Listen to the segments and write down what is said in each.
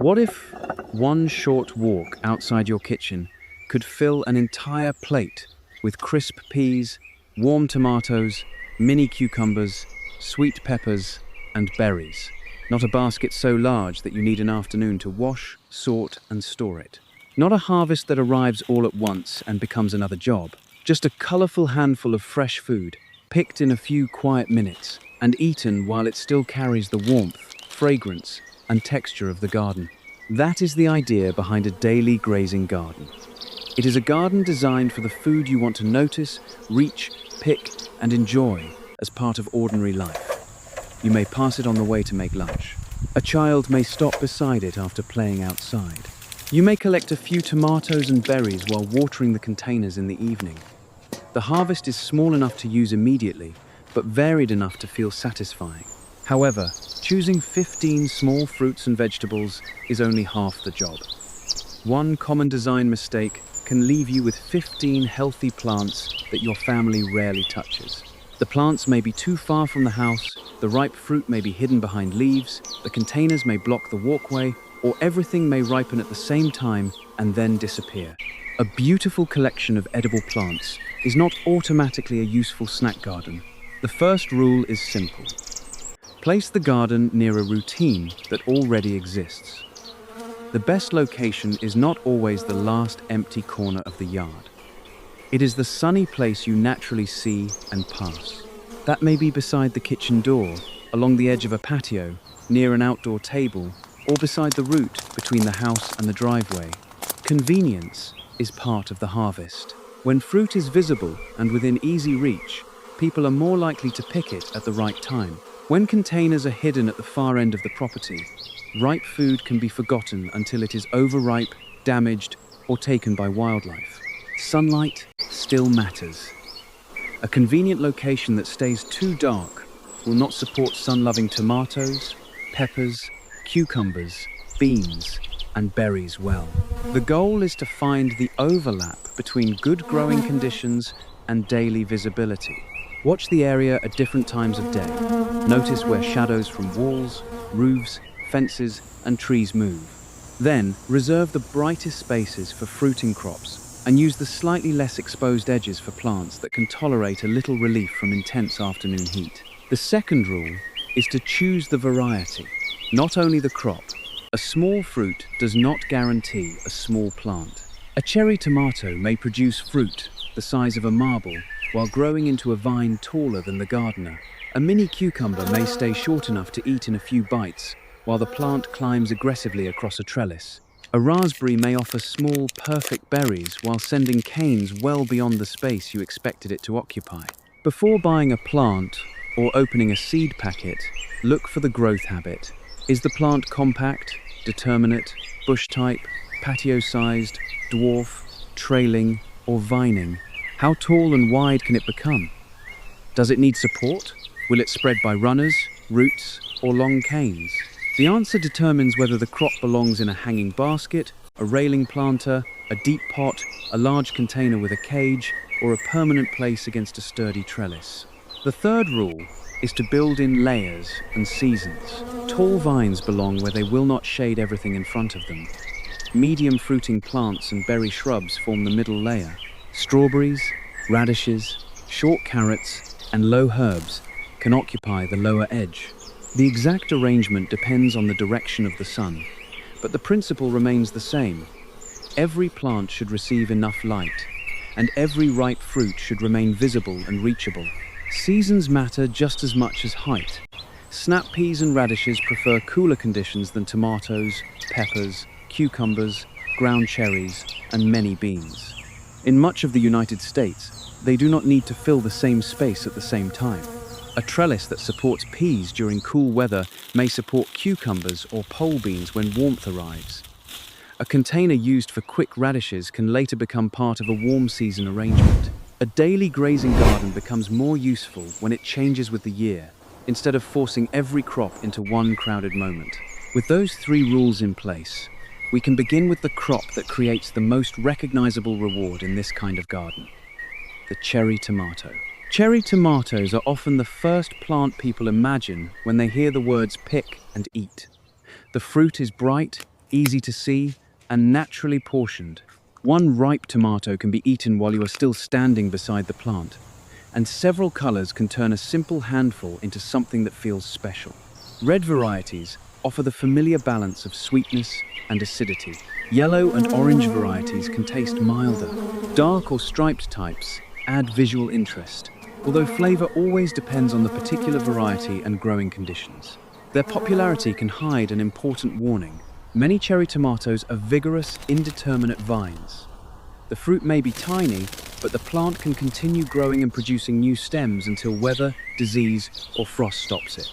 What if one short walk outside your kitchen could fill an entire plate with crisp peas, warm tomatoes, mini cucumbers, sweet peppers, and berries? Not a basket so large that you need an afternoon to wash, sort, and store it. Not a harvest that arrives all at once and becomes another job. Just a colorful handful of fresh food, picked in a few quiet minutes, and eaten while it still carries the warmth, fragrance, and texture of the garden. That is the idea behind a daily grazing garden. It is a garden designed for the food you want to notice, reach, pick, and enjoy as part of ordinary life. You may pass it on the way to make lunch. A child may stop beside it after playing outside. You may collect a few tomatoes and berries while watering the containers in the evening. The harvest is small enough to use immediately, but varied enough to feel satisfying. However, choosing 15 small fruits and vegetables is only half the job. One common design mistake can leave you with 15 healthy plants that your family rarely touches. The plants may be too far from the house, the ripe fruit may be hidden behind leaves, the containers may block the walkway, or everything may ripen at the same time and then disappear. A beautiful collection of edible plants is not automatically a useful snack garden. The first rule is simple. Place the garden near a routine that already exists. The best location is not always the last empty corner of the yard. It is the sunny place you naturally see and pass. That may be beside the kitchen door, along the edge of a patio, near an outdoor table, or beside the route between the house and the driveway. Convenience is part of the harvest. When fruit is visible and within easy reach, people are more likely to pick it at the right time. When containers are hidden at the far end of the property, ripe food can be forgotten until it is overripe, damaged, or taken by wildlife. Sunlight still matters. A convenient location that stays too dark will not support sun-loving tomatoes, peppers, cucumbers, beans, and berries well. The goal is to find the overlap between good growing conditions and daily visibility. Watch the area at different times of day. Notice where shadows from walls, roofs, fences, and trees move. Then, reserve the brightest spaces for fruiting crops and use the slightly less exposed edges for plants that can tolerate a little relief from intense afternoon heat. The second rule is to choose the variety, not only the crop. A small fruit does not guarantee a small plant. A cherry tomato may produce fruit the size of a marble while growing into a vine taller than the gardener. A mini cucumber may stay short enough to eat in a few bites while the plant climbs aggressively across a trellis. A raspberry may offer small, perfect berries while sending canes well beyond the space you expected it to occupy. Before buying a plant or opening a seed packet, look for the growth habit. Is the plant compact, determinate, bush type, patio-sized, dwarf, trailing, or vining? How tall and wide can it become? Does it need support? Will it spread by runners, roots, or long canes? The answer determines whether the crop belongs in a hanging basket, a railing planter, a deep pot, a large container with a cage, or a permanent place against a sturdy trellis. The third rule is to build in layers and seasons. Tall vines belong where they will not shade everything in front of them. Medium fruiting plants and berry shrubs form the middle layer. Strawberries, radishes, short carrots, and low herbs can occupy the lower edge. The exact arrangement depends on the direction of the sun, but the principle remains the same. Every plant should receive enough light, and every ripe fruit should remain visible and reachable. Seasons matter just as much as height. Snap peas and radishes prefer cooler conditions than tomatoes, peppers, cucumbers, ground cherries, and many beans. In much of the United States, they do not need to fill the same space at the same time. A trellis that supports peas during cool weather may support cucumbers or pole beans when warmth arrives. A container used for quick radishes can later become part of a warm season arrangement. A daily grazing garden becomes more useful when it changes with the year, instead of forcing every crop into one crowded moment. With those 3 rules in place, we can begin with the crop that creates the most recognizable reward in this kind of garden: the cherry tomato. Cherry tomatoes are often the first plant people imagine when they hear the words pick and eat. The fruit is bright, easy to see, and naturally portioned. One ripe tomato can be eaten while you are still standing beside the plant, and several colors can turn a simple handful into something that feels special. Red varieties offer the familiar balance of sweetness and acidity. Yellow and orange varieties can taste milder. Dark or striped types add visual interest, although flavor always depends on the particular variety and growing conditions. Their popularity can hide an important warning. Many cherry tomatoes are vigorous, indeterminate vines. The fruit may be tiny, but the plant can continue growing and producing new stems until weather, disease, or frost stops it.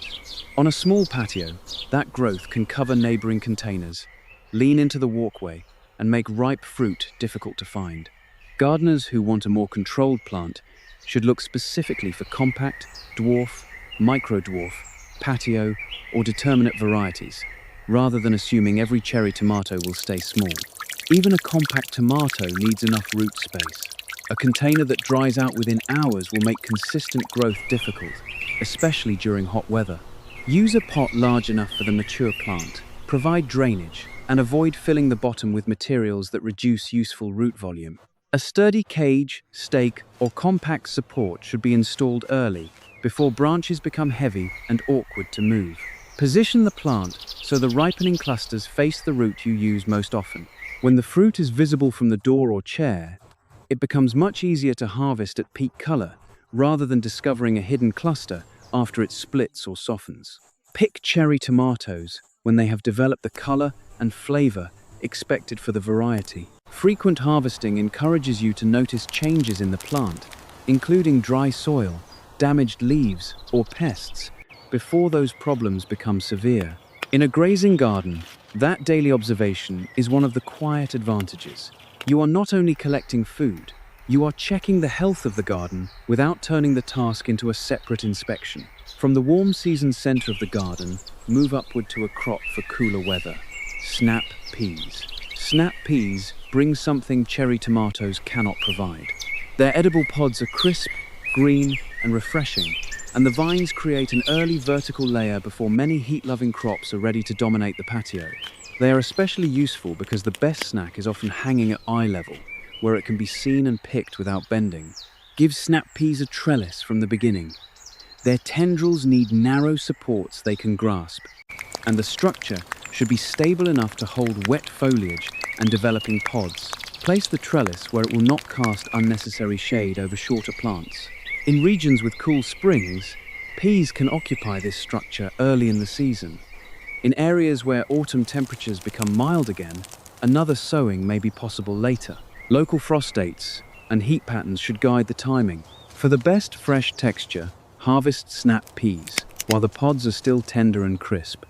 On a small patio, that growth can cover neighboring containers, lean into the walkway, and make ripe fruit difficult to find. Gardeners who want a more controlled plant should look specifically for compact, dwarf, micro-dwarf, patio, or determinate varieties, rather than assuming every cherry tomato will stay small. Even a compact tomato needs enough root space. A container that dries out within hours will make consistent growth difficult, especially during hot weather. Use a pot large enough for the mature plant, provide drainage, and avoid filling the bottom with materials that reduce useful root volume. A sturdy cage, stake, or compact support should be installed early, before branches become heavy and awkward to move. Position the plant so the ripening clusters face the root you use most often. When the fruit is visible from the door or chair, it becomes much easier to harvest at peak color, rather than discovering a hidden cluster after it splits or softens. Pick cherry tomatoes when they have developed the color and flavor expected for the variety. Frequent harvesting encourages you to notice changes in the plant, including dry soil, damaged leaves, or pests, before those problems become severe. In a grazing garden, that daily observation is one of the quiet advantages. You are not only collecting food, you are checking the health of the garden without turning the task into a separate inspection. From the warm season center of the garden, move upward to a crop for cooler weather. Snap peas. Snap peas bring something cherry tomatoes cannot provide. Their edible pods are crisp, green, and refreshing, and the vines create an early vertical layer before many heat-loving crops are ready to dominate the patio. They are especially useful because the best snack is often hanging at eye level, where it can be seen and picked without bending. Give snap peas a trellis from the beginning. Their tendrils need narrow supports they can grasp, and the structure should be stable enough to hold wet foliage and developing pods. Place the trellis where it will not cast unnecessary shade over shorter plants. In regions with cool springs, peas can occupy this structure early in the season. In areas where autumn temperatures become mild again, another sowing may be possible later. Local frost dates and heat patterns should guide the timing. For the best fresh texture, harvest snap peas while the pods are still tender and crisp.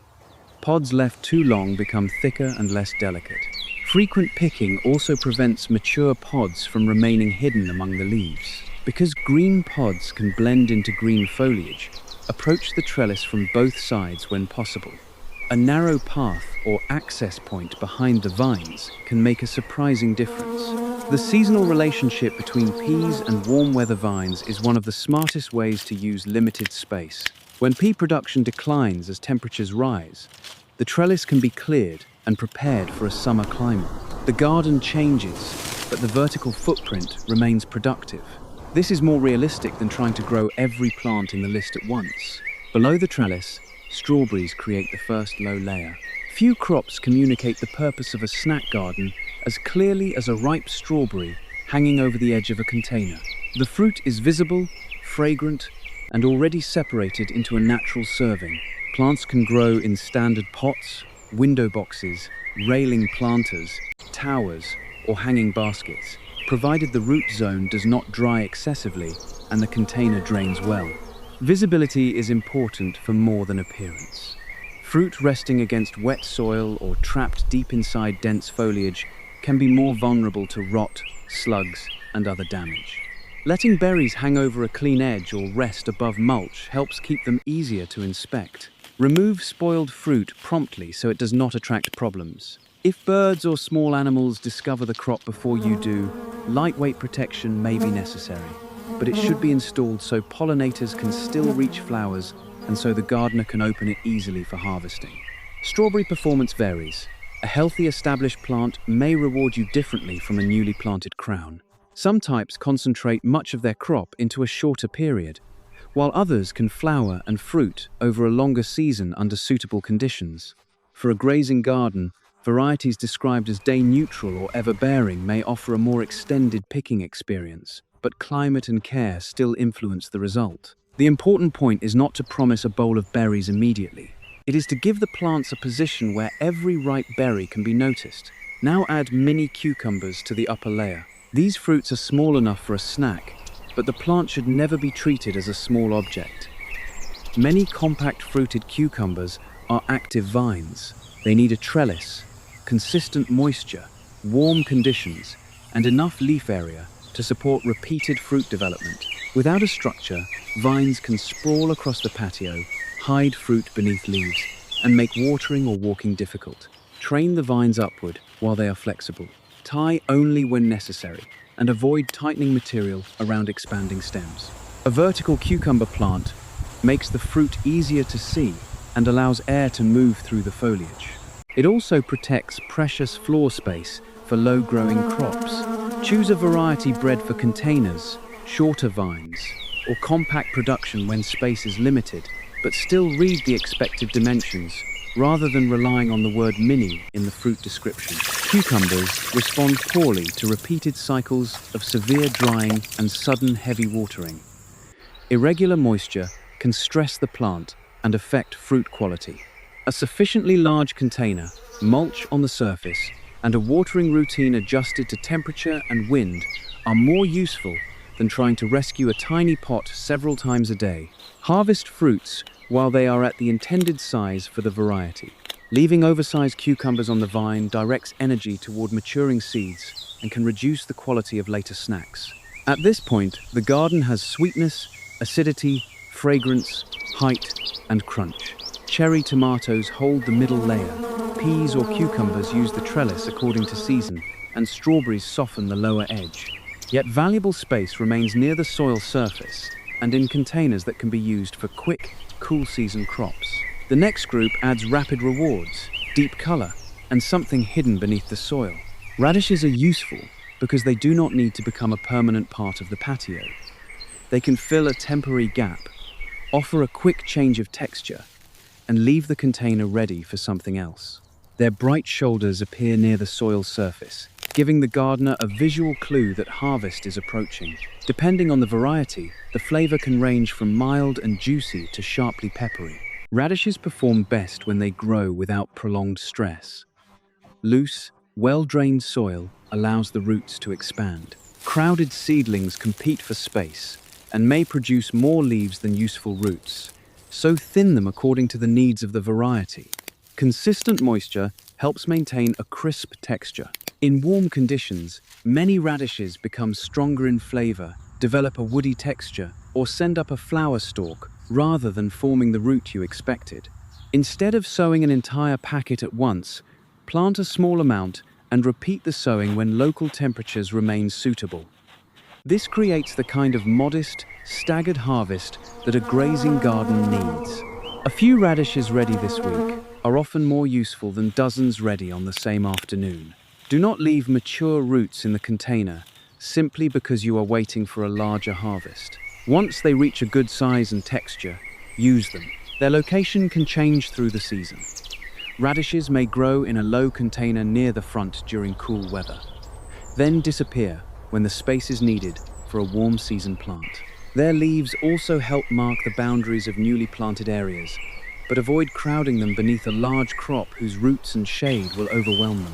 Pods left too long become thicker and less delicate. Frequent picking also prevents mature pods from remaining hidden among the leaves. Because green pods can blend into green foliage, approach the trellis from both sides when possible. A narrow path or access point behind the vines can make a surprising difference. The seasonal relationship between peas and warm weather vines is one of the smartest ways to use limited space. When pea production declines as temperatures rise, the trellis can be cleared and prepared for a summer climate. The garden changes, but the vertical footprint remains productive. This is more realistic than trying to grow every plant in the list at once. Below the trellis, strawberries create the first low layer. Few crops communicate the purpose of a snack garden as clearly as a ripe strawberry hanging over the edge of a container. The fruit is visible, fragrant, and already separated into a natural serving. Plants can grow in standard pots, window boxes, railing planters, towers, or hanging baskets, provided the root zone does not dry excessively and the container drains well. Visibility is important for more than appearance. Fruit resting against wet soil or trapped deep inside dense foliage can be more vulnerable to rot, slugs, and other damage. Letting berries hang over a clean edge or rest above mulch helps keep them easier to inspect. Remove spoiled fruit promptly so it does not attract problems. If birds or small animals discover the crop before you do, lightweight protection may be necessary, but it should be installed so pollinators can still reach flowers and so the gardener can open it easily for harvesting. Strawberry performance varies. A healthy established plant may reward you differently from a newly planted crown. Some types concentrate much of their crop into a shorter period, while others can flower and fruit over a longer season under suitable conditions. For a grazing garden, varieties described as day-neutral or ever-bearing may offer a more extended picking experience, but climate and care still influence the result. The important point is not to promise a bowl of berries immediately. It is to give the plants a position where every ripe berry can be noticed. Now add mini cucumbers to the upper layer. These fruits are small enough for a snack, but the plant should never be treated as a small object. Many compact-fruited cucumbers are active vines. They need a trellis, consistent moisture, warm conditions, and enough leaf area to support repeated fruit development. Without a structure, vines can sprawl across the patio, hide fruit beneath leaves, and make watering or walking difficult. Train the vines upward while they are flexible. Tie only when necessary, and avoid tightening material around expanding stems. A vertical cucumber plant makes the fruit easier to see and allows air to move through the foliage. It also protects precious floor space for low-growing crops. Choose a variety bred for containers, shorter vines, or compact production when space is limited, but still read the expected dimensions rather than relying on the word mini in the fruit description. Cucumbers respond poorly to repeated cycles of severe drying and sudden heavy watering. Irregular moisture can stress the plant and affect fruit quality. A sufficiently large container, mulch on the surface, and a watering routine adjusted to temperature and wind are more useful than trying to rescue a tiny pot several times a day. Harvest fruits while they are at the intended size for the variety. Leaving oversized cucumbers on the vine directs energy toward maturing seeds and can reduce the quality of later snacks. At this point, the garden has sweetness, acidity, fragrance, height, and crunch. Cherry tomatoes hold the middle layer, peas or cucumbers use the trellis according to season, and strawberries soften the lower edge. Yet valuable space remains near the soil surface and in containers that can be used for quick, cool season crops. The next group adds rapid rewards, deep color, and something hidden beneath the soil. Radishes are useful because they do not need to become a permanent part of the patio. They can fill a temporary gap, offer a quick change of texture, and leave the container ready for something else. Their bright shoulders appear near the soil surface, giving the gardener a visual clue that harvest is approaching. Depending on the variety, the flavor can range from mild and juicy to sharply peppery. Radishes perform best when they grow without prolonged stress. Loose, well-drained soil allows the roots to expand. Crowded seedlings compete for space and may produce more leaves than useful roots, so thin them according to the needs of the variety. Consistent moisture helps maintain a crisp texture. In warm conditions, many radishes become stronger in flavor, develop a woody texture, or send up a flower stalk rather than forming the root you expected. Instead of sowing an entire packet at once, plant a small amount and repeat the sowing when local temperatures remain suitable. This creates the kind of modest, staggered harvest that a grazing garden needs. A few radishes ready this week are often more useful than dozens ready on the same afternoon. Do not leave mature roots in the container simply because you are waiting for a larger harvest. Once they reach a good size and texture, use them. Their location can change through the season. Radishes may grow in a low container near the front during cool weather, then disappear when the space is needed for a warm season plant. Their leaves also help mark the boundaries of newly planted areas, but avoid crowding them beneath a large crop whose roots and shade will overwhelm them.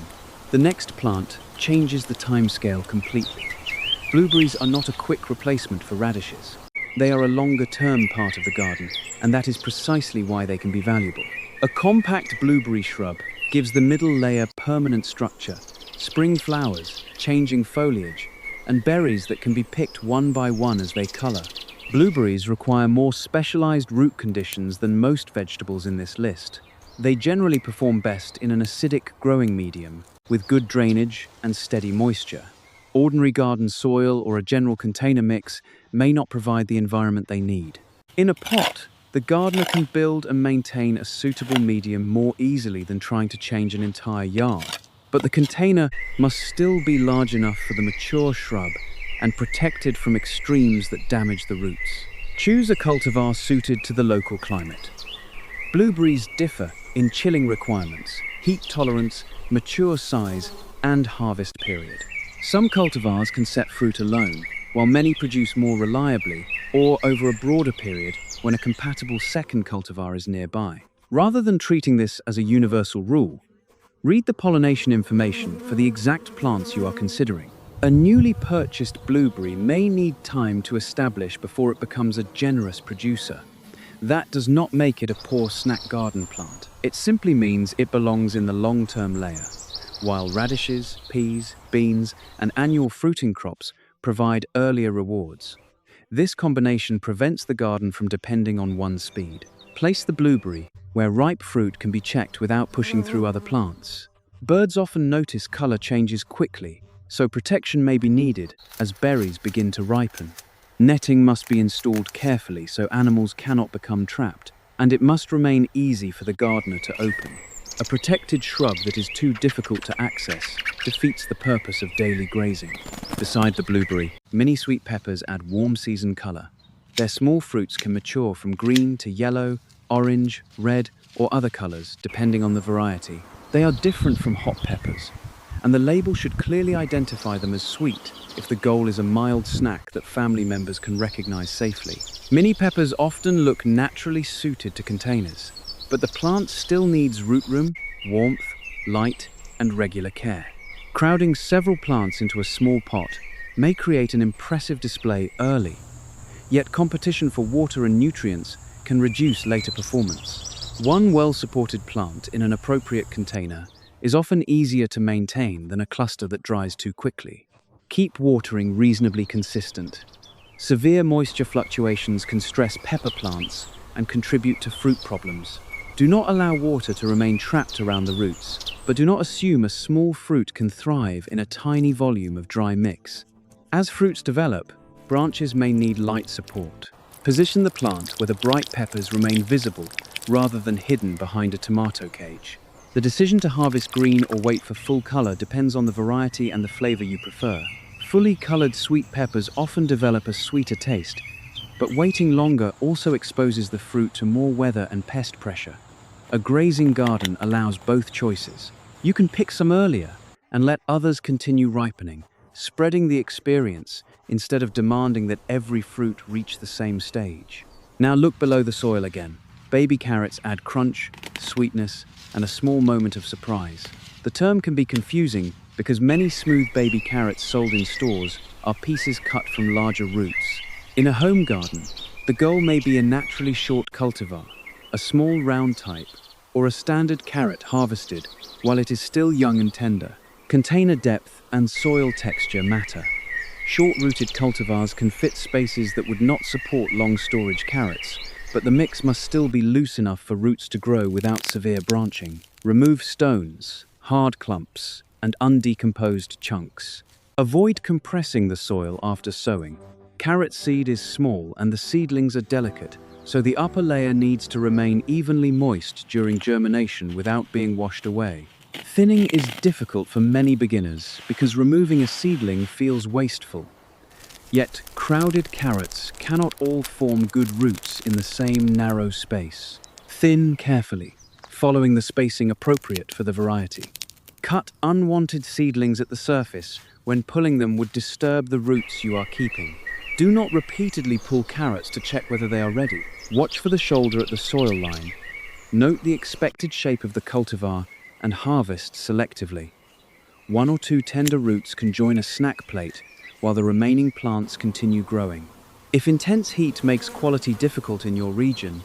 The next plant changes the timescale completely. Blueberries are not a quick replacement for radishes. They are a longer-term part of the garden, and that is precisely why they can be valuable. A compact blueberry shrub gives the middle layer permanent structure, spring flowers, changing foliage, and berries that can be picked one by one as they color. Blueberries require more specialized root conditions than most vegetables in this list. They generally perform best in an acidic growing medium, with good drainage and steady moisture. Ordinary garden soil or a general container mix may not provide the environment they need. In a pot, The gardener can build and maintain a suitable medium more easily than trying to change an entire yard. But the container must still be large enough for the mature shrub and protected from extremes that damage the roots. Choose a cultivar suited to the local climate. Blueberries differ in chilling requirements, heat tolerance, mature size, and harvest period. Some cultivars can set fruit alone, while many produce more reliably or over a broader period when a compatible second cultivar is nearby. Rather than treating this as a universal rule, read the pollination information for the exact plants you are considering. A newly purchased blueberry may need time to establish before it becomes a generous producer. That does not make it a poor snack garden plant. It simply means it belongs in the long-term layer, while radishes, peas, beans, and annual fruiting crops provide earlier rewards. This combination prevents the garden from depending on one speed. Place the blueberry where ripe fruit can be checked without pushing through other plants. Birds often notice color changes quickly, so protection may be needed as berries begin to ripen. Netting must be installed carefully so animals cannot become trapped, and it must remain easy for the gardener to open. A protected shrub that is too difficult to access defeats the purpose of daily grazing. Beside the blueberry, mini sweet peppers add warm season color. Their small fruits can mature from green to yellow, orange, red, or other colors depending on the variety. They are different from hot peppers, and the label should clearly identify them as sweet if the goal is a mild snack that family members can recognize safely. Mini peppers often look naturally suited to containers, but the plant still needs root room, warmth, light, and regular care. Crowding several plants into a small pot may create an impressive display early, yet competition for water and nutrients can reduce later performance. One well-supported plant in an appropriate container is often easier to maintain than a cluster that dries too quickly. Keep watering reasonably consistent. Severe moisture fluctuations can stress pepper plants and contribute to fruit problems. Do not allow water to remain trapped around the roots, but do not assume a small fruit can thrive in a tiny volume of dry mix. As fruits develop, branches may need light support. Position the plant where the bright peppers remain visible rather than hidden behind a tomato cage. The decision to harvest green or wait for full color depends on the variety and the flavor you prefer. Fully colored sweet peppers often develop a sweeter taste, but waiting longer also exposes the fruit to more weather and pest pressure. A grazing garden allows both choices. You can pick some earlier and let others continue ripening, spreading the experience instead of demanding that every fruit reach the same stage. Now look below the soil again. Baby carrots add crunch, sweetness, and a small moment of surprise. The term can be confusing because many smooth baby carrots sold in stores are pieces cut from larger roots. In a home garden, the goal may be a naturally short cultivar, a small round type, or a standard carrot harvested while it is still young and tender. Container depth and soil texture matter. Short-rooted cultivars can fit spaces that would not support long storage carrots, but the mix must still be loose enough for roots to grow without severe branching. Remove stones, hard clumps, and undecomposed chunks. Avoid compressing the soil after sowing. Carrot seed is small and the seedlings are delicate, so the upper layer needs to remain evenly moist during germination without being washed away. Thinning is difficult for many beginners because removing a seedling feels wasteful. Yet, crowded carrots cannot all form good roots in the same narrow space. Thin carefully, following the spacing appropriate for the variety. Cut unwanted seedlings at the surface when pulling them would disturb the roots you are keeping. Do not repeatedly pull carrots to check whether they are ready. Watch for the shoulder at the soil line. Note the expected shape of the cultivar and harvest selectively. 1 or 2 tender roots can join a snack plate while the remaining plants continue growing. If intense heat makes quality difficult in your region,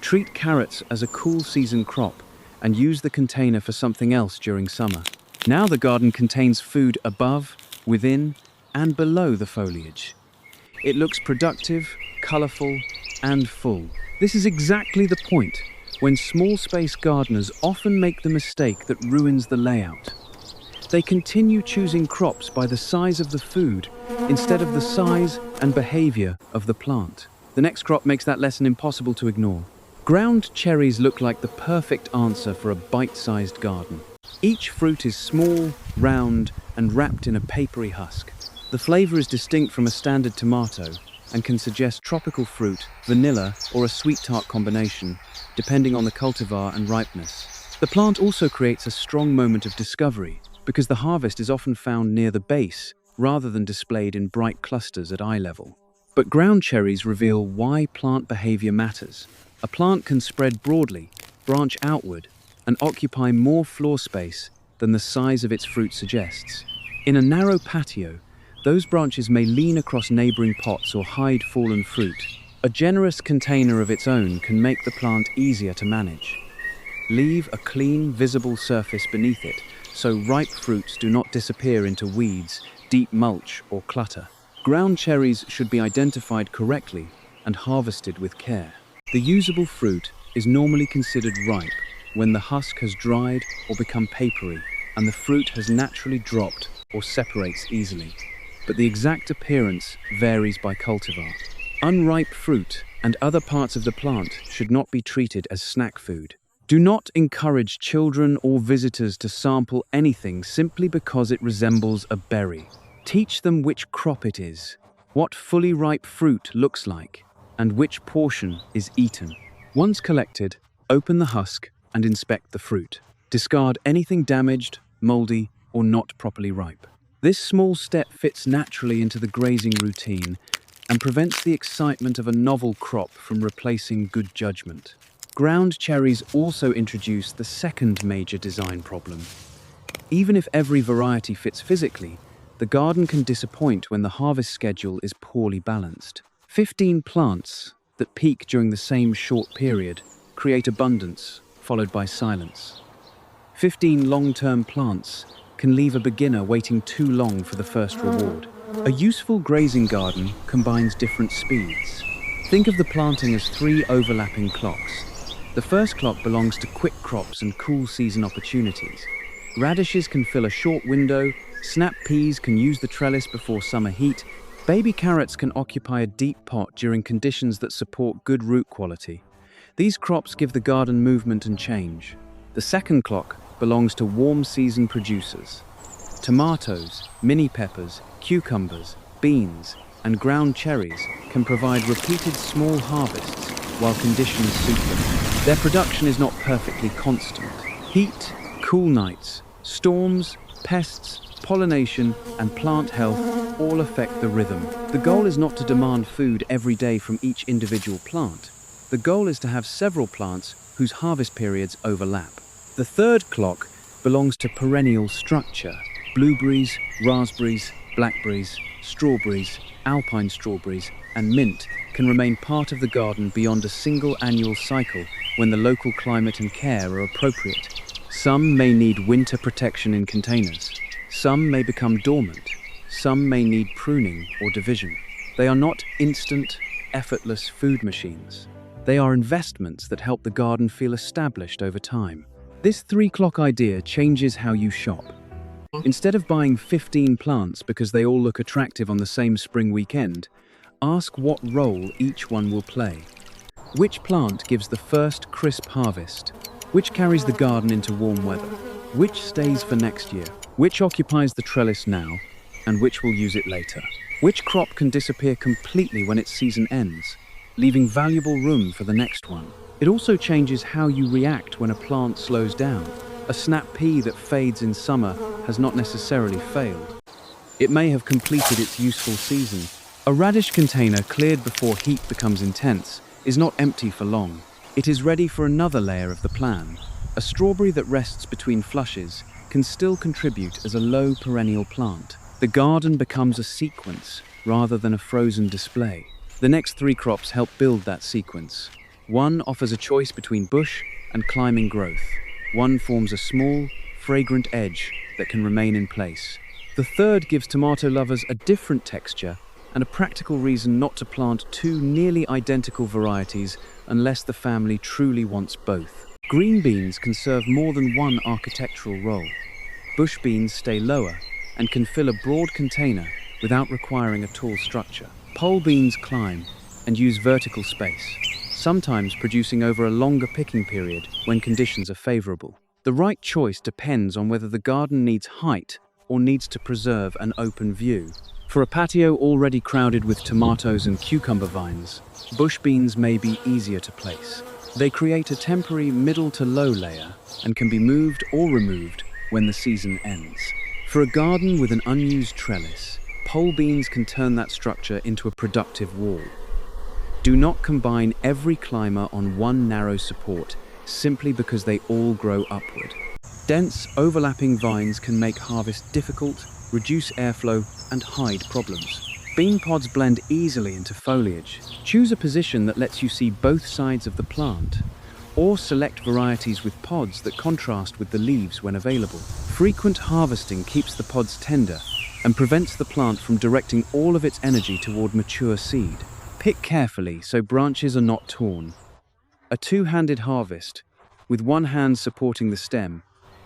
treat carrots as a cool season crop and use the container for something else during summer. Now the garden contains food above, within, and below the foliage. It looks productive, colorful, and full. This is exactly the point when small space gardeners often make the mistake that ruins the layout. They continue choosing crops by the size of the food instead of the size and behavior of the plant. The next crop makes that lesson impossible to ignore. Ground cherries look like the perfect answer for a bite-sized garden. Each fruit is small, round, and wrapped in a papery husk. The flavor is distinct from a standard tomato and can suggest tropical fruit, vanilla, or a sweet-tart combination, depending on the cultivar and ripeness. The plant also creates a strong moment of discovery because the harvest is often found near the base rather than displayed in bright clusters at eye level. But ground cherries reveal why plant behavior matters. A plant can spread broadly, branch outward, and occupy more floor space than the size of its fruit suggests. In a narrow patio, those branches may lean across neighboring pots or hide fallen fruit. A generous container of its own can make the plant easier to manage. Leave a clean, visible surface beneath it, so ripe fruits do not disappear into weeds, deep mulch, or clutter. Ground cherries should be identified correctly and harvested with care. The usable fruit is normally considered ripe when the husk has dried or become papery and the fruit has naturally dropped or separates easily. But the exact appearance varies by cultivar. Unripe fruit and other parts of the plant should not be treated as snack food. Do not encourage children or visitors to sample anything simply because it resembles a berry. Teach them which crop it is, what fully ripe fruit looks like, and which portion is eaten. Once collected, open the husk and inspect the fruit. Discard anything damaged, moldy, or not properly ripe. This small step fits naturally into the grazing routine and prevents the excitement of a novel crop from replacing good judgment. Ground cherries also introduce the second major design problem. Even if every variety fits physically, the garden can disappoint when the harvest schedule is poorly balanced. 15 plants that peak during the same short period create abundance, followed by silence. 15 long-term plants can leave a beginner waiting too long for the first reward. A useful grazing garden combines different speeds. Think of the planting as 3 overlapping clocks. The first clock belongs to quick crops and cool season opportunities. Radishes can fill a short window, snap peas can use the trellis before summer heat, baby carrots can occupy a deep pot during conditions that support good root quality. These crops give the garden movement and change. The second clock belongs to warm season producers. Tomatoes, mini peppers, cucumbers, beans, and ground cherries can provide repeated small harvests while conditions suit them. Their production is not perfectly constant. Heat, cool nights, storms, pests, pollination, and plant health all affect the rhythm. The goal is not to demand food every day from each individual plant. The goal is to have several plants whose harvest periods overlap. The third clock belongs to perennial structure. Blueberries, raspberries, blackberries, strawberries, alpine strawberries, and mint can remain part of the garden beyond a single annual cycle when the local climate and care are appropriate. Some may need winter protection in containers. Some may become dormant. Some may need pruning or division. They are not instant, effortless food machines. They are investments that help the garden feel established over time. This 3-clock idea changes how you shop. Instead of buying 15 plants because they all look attractive on the same spring weekend, ask what role each one will play. Which plant gives the first crisp harvest? Which carries the garden into warm weather? Which stays for next year? Which occupies the trellis now, and which will use it later? Which crop can disappear completely when its season ends, leaving valuable room for the next one? It also changes how you react when a plant slows down. A snap pea that fades in summer has not necessarily failed. It may have completed its useful season. A radish container cleared before heat becomes intense is not empty for long. It is ready for another layer of the plan. A strawberry that rests between flushes can still contribute as a low perennial plant. The garden becomes a sequence rather than a frozen display. The next 3 crops help build that sequence. One offers a choice between bush and climbing growth. One forms a small, fragrant edge that can remain in place. The third gives tomato lovers a different texture and a practical reason not to plant 2 nearly identical varieties unless the family truly wants both. Green beans can serve more than one architectural role. Bush beans stay lower and can fill a broad container without requiring a tall structure. Pole beans climb, and use vertical space, sometimes producing over a longer picking period when conditions are favorable. The right choice depends on whether the garden needs height or needs to preserve an open view. For a patio already crowded with tomatoes and cucumber vines, bush beans may be easier to place. They create a temporary middle to low layer and can be moved or removed when the season ends. For a garden with an unused trellis, pole beans can turn that structure into a productive wall. Do not combine every climber on one narrow support simply because they all grow upward. Dense, overlapping vines can make harvest difficult, reduce airflow, and hide problems. Bean pods blend easily into foliage. Choose a position that lets you see both sides of the plant, or select varieties with pods that contrast with the leaves when available. Frequent harvesting keeps the pods tender and prevents the plant from directing all of its energy toward mature seed. Pick carefully so branches are not torn. A two-handed harvest, with one hand supporting the stem,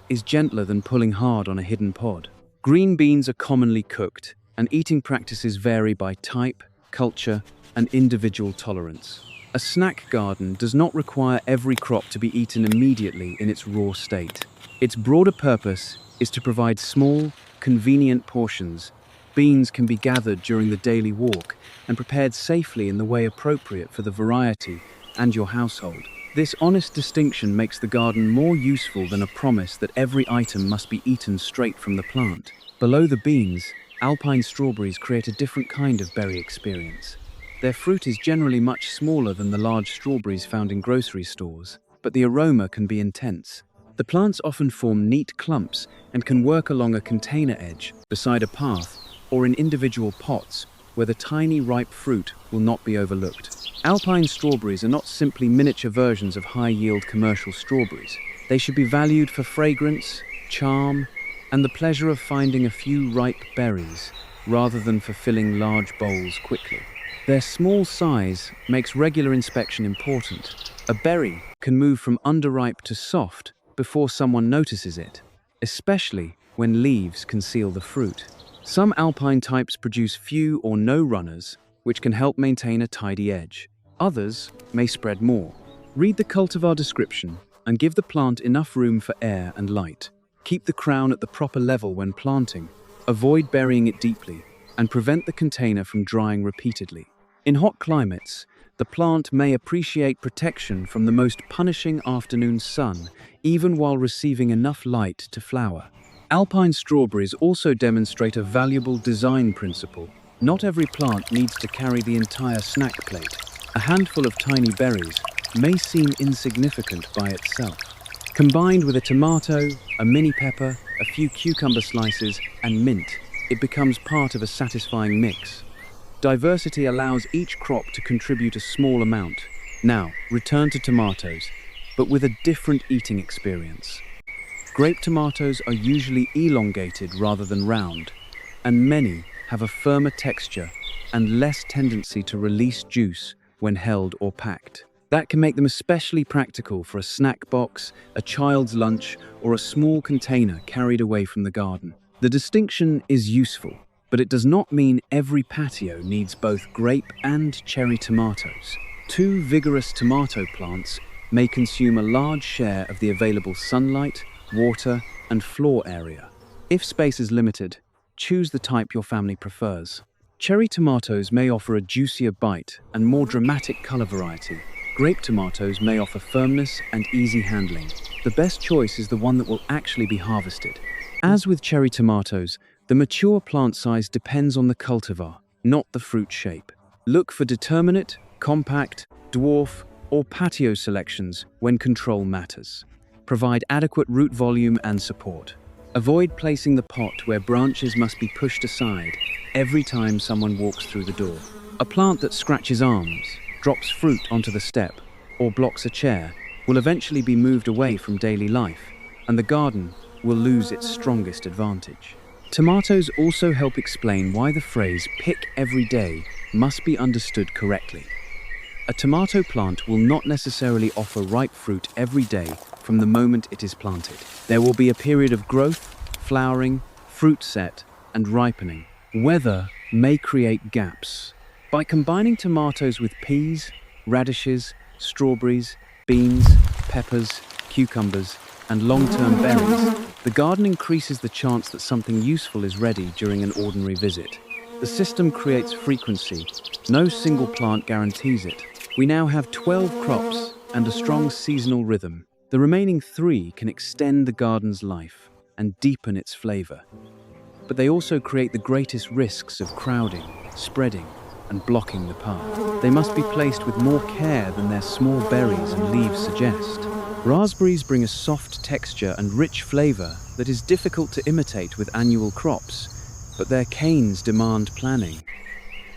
is gentler than pulling hard on a hidden pod. Green beans are commonly cooked, and eating practices vary by type, culture, and individual tolerance. A snack garden does not require every crop to be eaten immediately in its raw state. Its broader purpose is to provide small, convenient portions. Beans can be gathered during the daily walk and prepared safely in the way appropriate for the variety and your household. This honest distinction makes the garden more useful than a promise that every item must be eaten straight from the plant. Below the beans, alpine strawberries create a different kind of berry experience. Their fruit is generally much smaller than the large strawberries found in grocery stores, but the aroma can be intense. The plants often form neat clumps and can work along a container edge, beside a path, or in individual pots where the tiny ripe fruit will not be overlooked. Alpine strawberries are not simply miniature versions of high-yield commercial strawberries. They should be valued for fragrance, charm, and the pleasure of finding a few ripe berries, rather than for filling large bowls quickly. Their small size makes regular inspection important. A berry can move from underripe to soft before someone notices it, especially when leaves conceal the fruit. Some alpine types produce few or no runners, which can help maintain a tidy edge. Others may spread more. Read the cultivar description and give the plant enough room for air and light. Keep the crown at the proper level when planting. Avoid burying it deeply and prevent the container from drying repeatedly. In hot climates, the plant may appreciate protection from the most punishing afternoon sun, even while receiving enough light to flower. Alpine strawberries also demonstrate a valuable design principle. Not every plant needs to carry the entire snack plate. A handful of tiny berries may seem insignificant by itself. Combined with a tomato, a mini pepper, a few cucumber slices, and mint, it becomes part of a satisfying mix. Diversity allows each crop to contribute a small amount. Now, return to tomatoes, but with a different eating experience. Grape tomatoes are usually elongated rather than round, and many have a firmer texture and less tendency to release juice when held or packed. That can make them especially practical for a snack box, a child's lunch, or a small container carried away from the garden. The distinction is useful, but it does not mean every patio needs both grape and cherry tomatoes. Two vigorous tomato plants may consume a large share of the available sunlight, water, and floor area. If space is limited, choose the type your family prefers. Cherry tomatoes may offer a juicier bite and more dramatic color variety. Grape tomatoes may offer firmness and easy handling. The best choice is the one that will actually be harvested. As with cherry tomatoes, the mature plant size depends on the cultivar, not the fruit shape. Look for determinate, compact, dwarf, or patio selections when control matters. Provide adequate root volume and support. Avoid placing the pot where branches must be pushed aside every time someone walks through the door. A plant that scratches arms, drops fruit onto the step, or blocks a chair will eventually be moved away from daily life, and the garden will lose its strongest advantage. Tomatoes also help explain why the phrase "pick every day" must be understood correctly. A tomato plant will not necessarily offer ripe fruit every day from the moment it is planted. There will be a period of growth, flowering, fruit set, and ripening. Weather may create gaps. By combining tomatoes with peas, radishes, strawberries, beans, peppers, cucumbers, and long-term berries, the garden increases the chance that something useful is ready during an ordinary visit. The system creates frequency. No single plant guarantees it. We now have 12 crops and a strong seasonal rhythm. The remaining 3 can extend the garden's life and deepen its flavor. But they also create the greatest risks of crowding, spreading, and blocking the path. They must be placed with more care than their small berries and leaves suggest. Raspberries bring a soft texture and rich flavor that is difficult to imitate with annual crops, but their canes demand planning.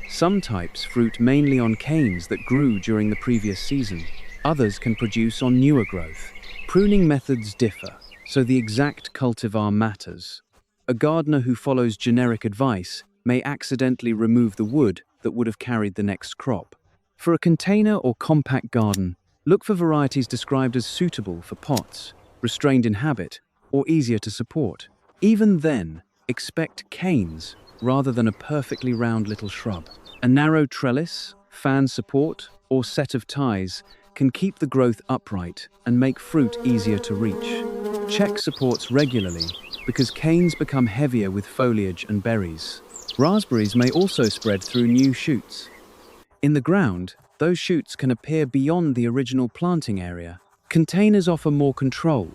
Some types fruit mainly on canes that grew during the previous season. Others can produce on newer growth. Pruning methods differ, so the exact cultivar matters. A gardener who follows generic advice may accidentally remove the wood that would have carried the next crop. For a container or compact garden, look for varieties described as suitable for pots, restrained in habit, or easier to support. Even then, expect canes rather than a perfectly round little shrub. A narrow trellis, fan support, or set of ties can keep the growth upright and make fruit easier to reach. Check supports regularly because canes become heavier with foliage and berries. Raspberries may also spread through new shoots. In the ground, those shoots can appear beyond the original planting area. Containers offer more control,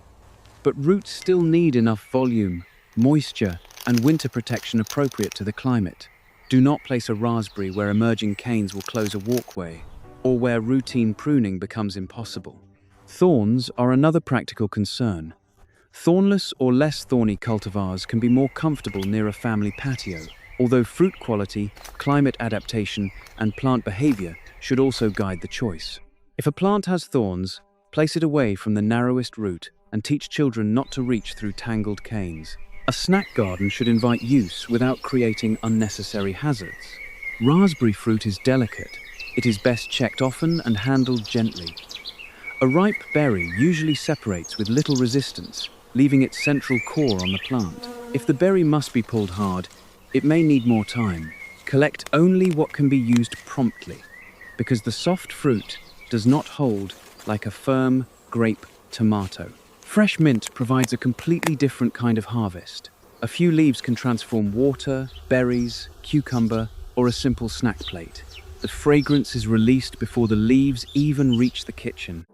but roots still need enough volume, moisture, and winter protection appropriate to the climate. Do not place a raspberry where emerging canes will close a walkway, or where routine pruning becomes impossible. Thorns are another practical concern. Thornless or less thorny cultivars can be more comfortable near a family patio, although fruit quality, climate adaptation, and plant behavior should also guide the choice. If a plant has thorns, place it away from the narrowest route and teach children not to reach through tangled canes. A snack garden should invite use without creating unnecessary hazards. Raspberry fruit is delicate. It is best checked often and handled gently. A ripe berry usually separates with little resistance, leaving its central core on the plant. If the berry must be pulled hard, it may need more time. Collect only what can be used promptly, because the soft fruit does not hold like a firm grape tomato. Fresh mint provides a completely different kind of harvest. A few leaves can transform water, berries, cucumber, or a simple snack plate. The fragrance is released before the leaves even reach the kitchen,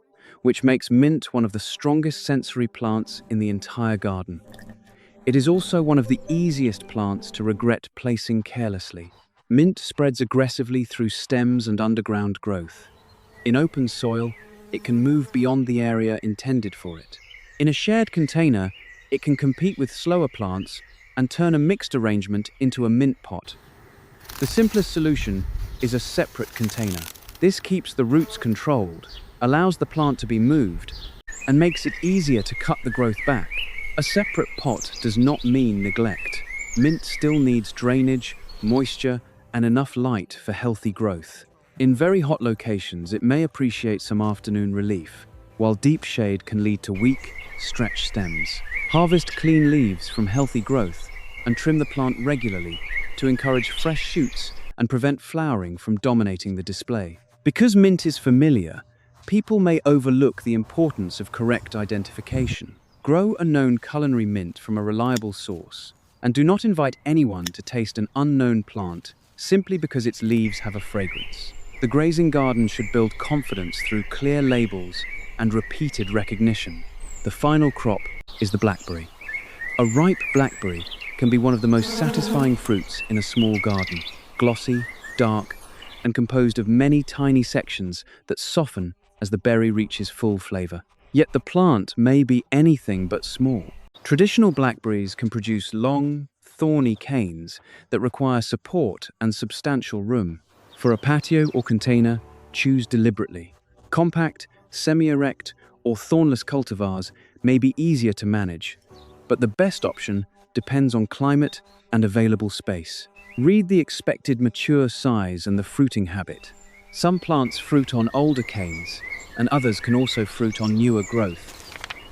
which makes mint one of the strongest sensory plants in the entire garden. It is also one of the easiest plants to regret placing carelessly. Mint spreads aggressively through stems and underground growth. In open soil, it can move beyond the area intended for it. In a shared container, it can compete with slower plants and turn a mixed arrangement into a mint pot. The simplest solution is a separate container. This keeps the roots controlled, allows the plant to be moved, and makes it easier to cut the growth back. A separate pot does not mean neglect. Mint still needs drainage, moisture, and enough light for healthy growth. In very hot locations, it may appreciate some afternoon relief, while deep shade can lead to weak, stretched stems. Harvest clean leaves from healthy growth and trim the plant regularly to encourage fresh shoots and prevent flowering from dominating the display. Because mint is familiar, people may overlook the importance of correct identification. Grow a known culinary mint from a reliable source, and do not invite anyone to taste an unknown plant simply because its leaves have a fragrance. The grazing garden should build confidence through clear labels and repeated recognition. The final crop is the blackberry. A ripe blackberry can be one of the most satisfying fruits in a small garden. Glossy, dark, and composed of many tiny sections that soften as the berry reaches full flavor. Yet the plant may be anything but small. Traditional blackberries can produce long, thorny canes that require support and substantial room. For a patio or container, choose deliberately. Compact, semi-erect, or thornless cultivars may be easier to manage, but the best option depends on climate and available space. Read the expected mature size and the fruiting habit. Some plants fruit on older canes, and others can also fruit on newer growth.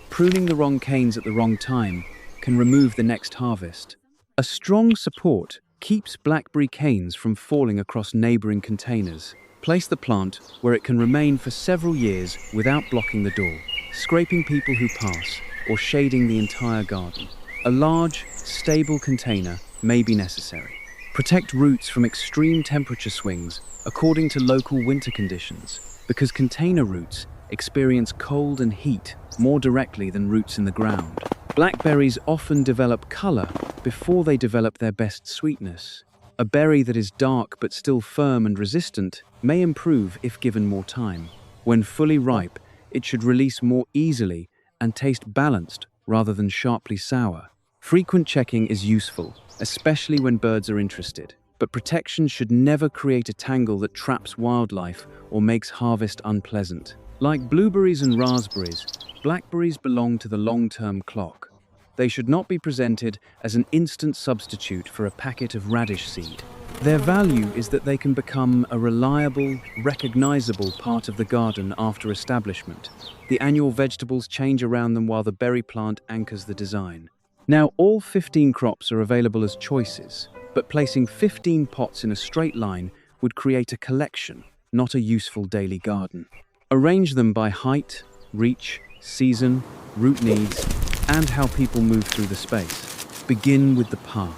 Pruning the wrong canes at the wrong time can remove the next harvest. A strong support keeps blackberry canes from falling across neighboring containers. Place the plant where it can remain for several years without blocking the door, scraping people who pass, or shading the entire garden. A large, stable container may be necessary. Protect roots from extreme temperature swings according to local winter conditions, because container roots experience cold and heat more directly than roots in the ground. Blackberries often develop color before they develop their best sweetness. A berry that is dark but still firm and resistant may improve if given more time. When fully ripe, it should release more easily and taste balanced rather than sharply sour. Frequent checking is useful, especially when birds are interested, but protection should never create a tangle that traps wildlife or makes harvest unpleasant. Like blueberries and raspberries, blackberries belong to the long-term clock. They should not be presented as an instant substitute for a packet of radish seed. Their value is that they can become a reliable, recognizable part of the garden after establishment. The annual vegetables change around them while the berry plant anchors the design. Now, all 15 crops are available as choices, but placing 15 pots in a straight line would create a collection, not a useful daily garden. Arrange them by height, reach, season, root needs, and how people move through the space. Begin with the path.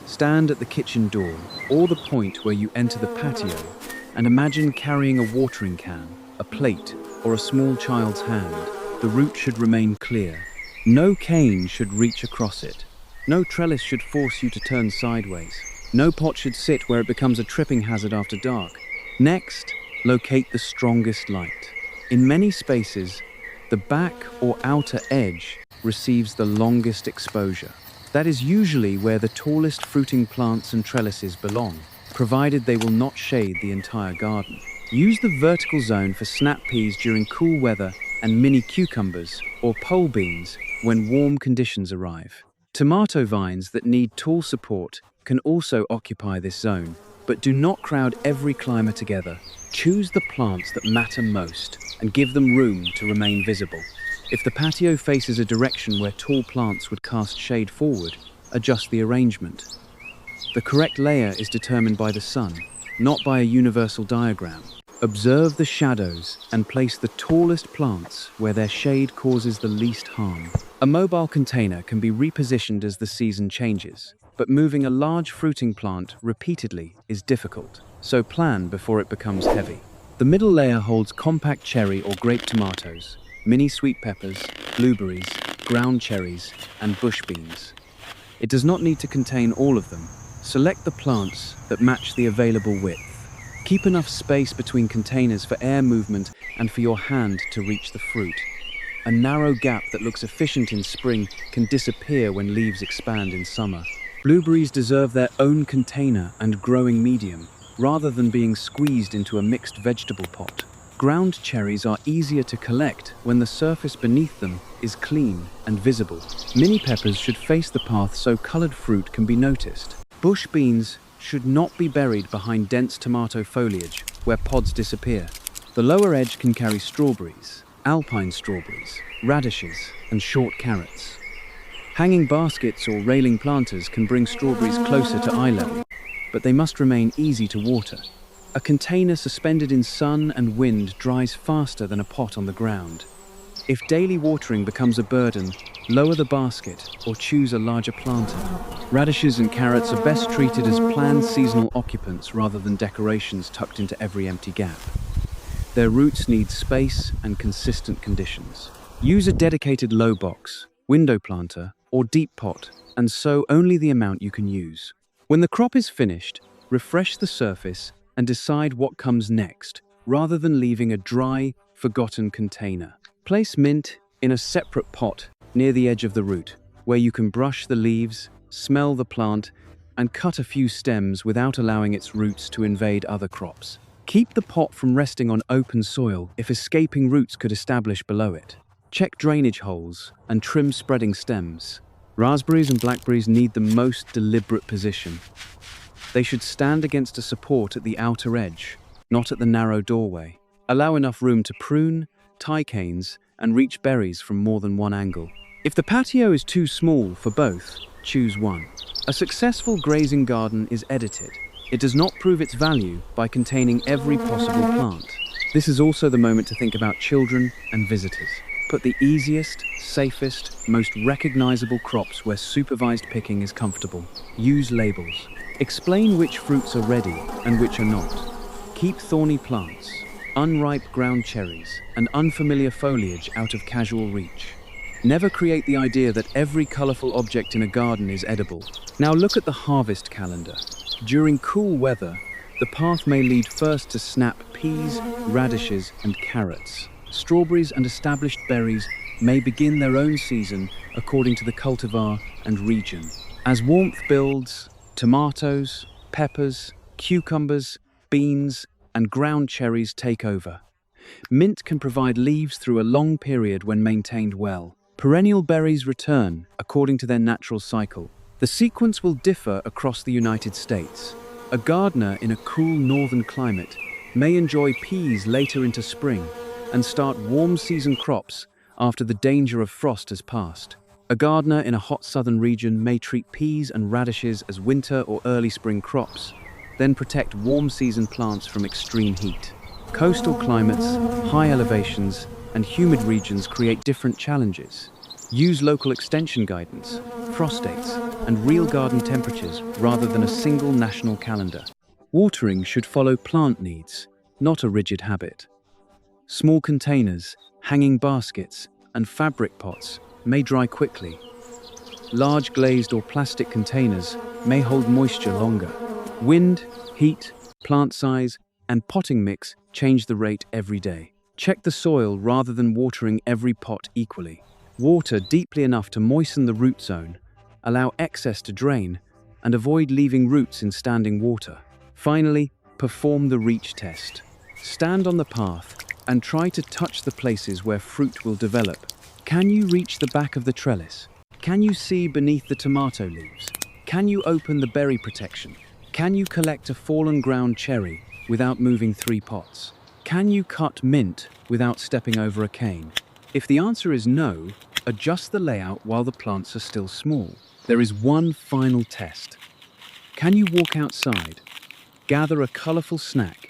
Stand at the kitchen door, or the point where you enter the patio, and imagine carrying a watering can, a plate, or a small child's hand. The route should remain clear. No cane should reach across it. No trellis should force you to turn sideways. No pot should sit where it becomes a tripping hazard after dark. Next, locate the strongest light. In many spaces, the back or outer edge receives the longest exposure. That is usually where the tallest fruiting plants and trellises belong, provided they will not shade the entire garden. Use the vertical zone for snap peas during cool weather and mini cucumbers or pole beans when warm conditions arrive. Tomato vines that need tall support can also occupy this zone, but do not crowd every climber together. Choose the plants that matter most and give them room to remain visible. If the patio faces a direction where tall plants would cast shade forward, adjust the arrangement. The correct layer is determined by the sun, not by a universal diagram. Observe the shadows and place the tallest plants where their shade causes the least harm. A mobile container can be repositioned as the season changes, but moving a large fruiting plant repeatedly is difficult, so plan before it becomes heavy. The middle layer holds compact cherry or grape tomatoes, mini sweet peppers, blueberries, ground cherries, and bush beans. It does not need to contain all of them. Select the plants that match the available width. Keep enough space between containers for air movement and for your hand to reach the fruit. A narrow gap that looks efficient in spring can disappear when leaves expand in summer. Blueberries deserve their own container and growing medium, rather than being squeezed into a mixed vegetable pot. Ground cherries are easier to collect when the surface beneath them is clean and visible. Mini peppers should face the path so colored fruit can be noticed. Bush beans should not be buried behind dense tomato foliage where pods disappear. The lower edge can carry strawberries, alpine strawberries, radishes, and short carrots. Hanging baskets or railing planters can bring strawberries closer to eye level, but they must remain easy to water. A container suspended in sun and wind dries faster than a pot on the ground. If daily watering becomes a burden, lower the basket or choose a larger planter. Radishes and carrots are best treated as planned seasonal occupants rather than decorations tucked into every empty gap. Their roots need space and consistent conditions. Use a dedicated low box, window planter, or deep pot, and sow only the amount you can use. When the crop is finished, refresh the surface and decide what comes next, rather than leaving a dry, forgotten container. Place mint in a separate pot near the edge of the root, where you can brush the leaves, smell the plant, and cut a few stems without allowing its roots to invade other crops. Keep the pot from resting on open soil if escaping roots could establish below it. Check drainage holes and trim spreading stems. Raspberries and blackberries need the most deliberate position. They should stand against a support at the outer edge, not at the narrow doorway. Allow enough room to prune, tie canes, and reach berries from more than one angle. If the patio is too small for both, choose one. A successful grazing garden is edited. It does not prove its value by containing every possible plant. This is also the moment to think about children and visitors. Put the easiest, safest, most recognizable crops where supervised picking is comfortable. Use labels. Explain which fruits are ready and which are not. Keep thorny plants, unripe ground cherries, and unfamiliar foliage out of casual reach. Never create the idea that every colorful object in a garden is edible. Now look at the harvest calendar. During cool weather, the path may lead first to snap peas, radishes, and carrots. Strawberries and established berries may begin their own season according to the cultivar and region. As warmth builds, tomatoes, peppers, cucumbers, beans, and ground cherries take over. Mint can provide leaves through a long period when maintained well. Perennial berries return according to their natural cycle. The sequence will differ across the United States. A gardener in a cool northern climate may enjoy peas later into spring and start warm season crops after the danger of frost has passed. A gardener in a hot southern region may treat peas and radishes as winter or early spring crops, then protect warm season plants from extreme heat. Coastal climates, high elevations, and humid regions create different challenges. Use local extension guidance, frost dates, and real garden temperatures rather than a single national calendar. Watering should follow plant needs, not a rigid habit. Small containers, hanging baskets, and fabric pots may dry quickly. Large glazed or plastic containers may hold moisture longer. Wind, heat, plant size, and potting mix change the rate every day. Check the soil rather than watering every pot equally. Water deeply enough to moisten the root zone, allow excess to drain, and avoid leaving roots in standing water. Finally, perform the reach test. Stand on the path and try to touch the places where fruit will develop. Can you reach the back of the trellis? Can you see beneath the tomato leaves? Can you open the berry protection? Can you collect a fallen ground cherry without moving 3 pots? Can you cut mint without stepping over a cane? If the answer is no, adjust the layout while the plants are still small. There is one final test. Can you walk outside, gather a colorful snack,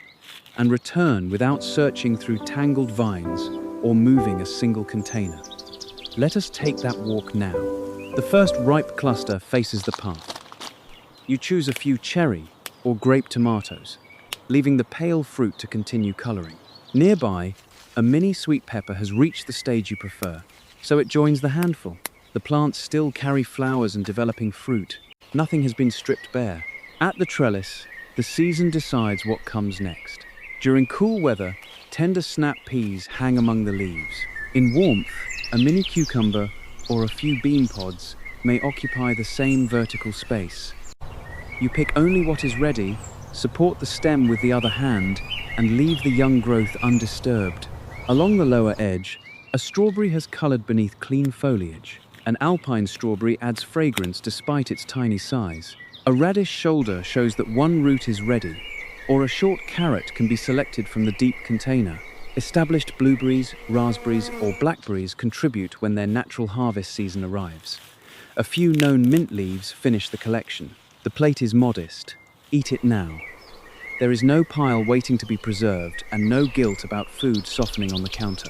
and return without searching through tangled vines or moving a single container? Let us take that walk now. The first ripe cluster faces the path. You choose a few cherry or grape tomatoes, leaving the pale fruit to continue coloring. Nearby, a mini sweet pepper has reached the stage you prefer, so it joins the handful. The plants still carry flowers and developing fruit. Nothing has been stripped bare. At the trellis, the season decides what comes next. During cool weather, tender snap peas hang among the leaves. In warmth, a mini cucumber or a few bean pods may occupy the same vertical space. You pick only what is ready, support the stem with the other hand, and leave the young growth undisturbed. Along the lower edge, a strawberry has colored beneath clean foliage. An alpine strawberry adds fragrance despite its tiny size. A radish shoulder shows that one root is ready, or a short carrot can be selected from the deep container. Established blueberries, raspberries, or blackberries contribute when their natural harvest season arrives. A few known mint leaves finish the collection. The plate is modest. Eat it now. There is no pile waiting to be preserved and no guilt about food softening on the counter.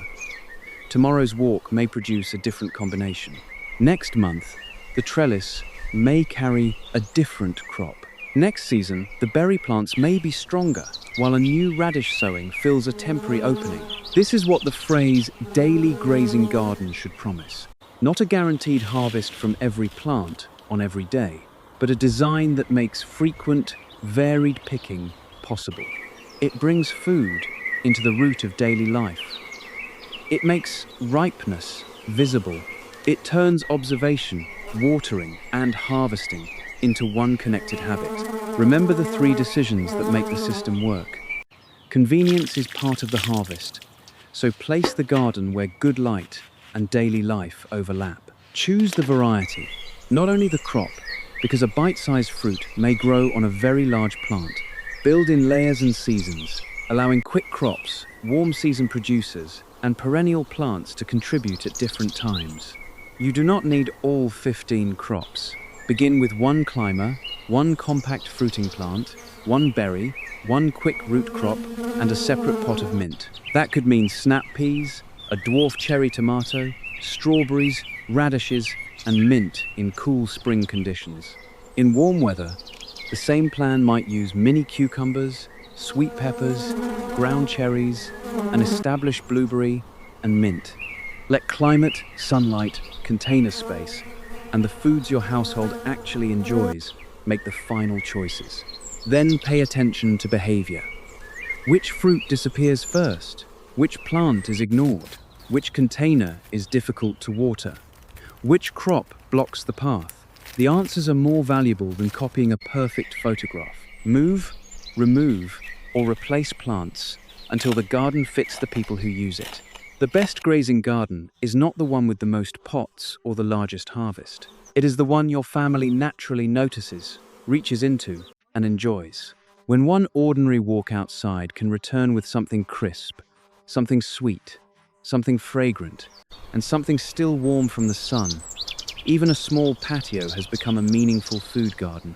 Tomorrow's walk may produce a different combination. Next month, the trellis may carry a different crop. Next season, the berry plants may be stronger, while a new radish sowing fills a temporary opening. This is what the phrase daily grazing garden should promise. Not a guaranteed harvest from every plant on every day, but a design that makes frequent, varied picking possible. It brings food into the root of daily life. It makes ripeness visible. It turns observation, watering, and harvesting into one connected habit. Remember the 3 decisions that make the system work. Convenience is part of the harvest, so place the garden where good light and daily life overlap. Choose the variety, not only the crop, because a bite-sized fruit may grow on a very large plant. Build in layers and seasons, allowing quick crops, warm season producers, and perennial plants to contribute at different times. You do not need all 15 crops. Begin with one climber, one compact fruiting plant, one berry, one quick root crop, and a separate pot of mint. That could mean snap peas, a dwarf cherry tomato, strawberries, radishes, and mint in cool spring conditions. In warm weather, the same plan might use mini cucumbers, sweet peppers, ground cherries, an established blueberry, and mint. Let climate, sunlight, container space, and the foods your household actually enjoys make the final choices. Then pay attention to behavior. Which fruit disappears first? Which plant is ignored? Which container is difficult to water? Which crop blocks the path? The answers are more valuable than copying a perfect photograph. Move, remove, or replace plants until the garden fits the people who use it. The best grazing garden is not the one with the most pots or the largest harvest. It is the one your family naturally notices, reaches into, and enjoys. When one ordinary walk outside can return with something crisp, something sweet, something fragrant, and something still warm from the sun, even a small patio has become a meaningful food garden.